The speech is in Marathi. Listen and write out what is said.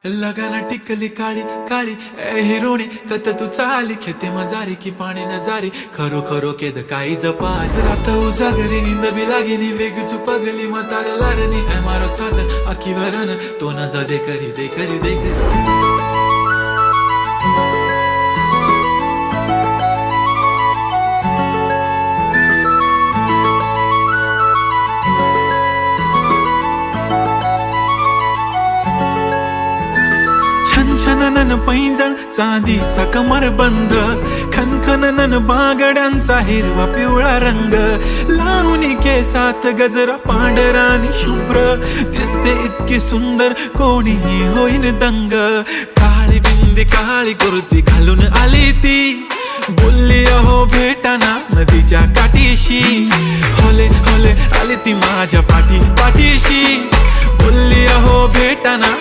लगाना टिकली काळी काळी ए हिरोणी कत तू चाली खेते मजारी की पाणी नजारी खरो खरो केद काही जपाल रात उजागरी निंद बी लागेनी वेग चुपगली मतार लारणी ए मारो साथ आखी भरन तो न जा दे करी दे करी दे करी छनछनन पैंजण चांदीचा कमर बंद खनखनन बागड्यांचा हिरवा पिवळा रंग लावणी केसात गजरा पांढरा आणि शुभ्र दिसते इतकी सुंदर कोणीही होईन दंग काळी बिंदी काळी कुर्ती घालून आली ती बोलली अहो भेटाना नदीच्या काठीशी होले होले आली ती माझ्या पाठीशी बोलली अहो भेटाना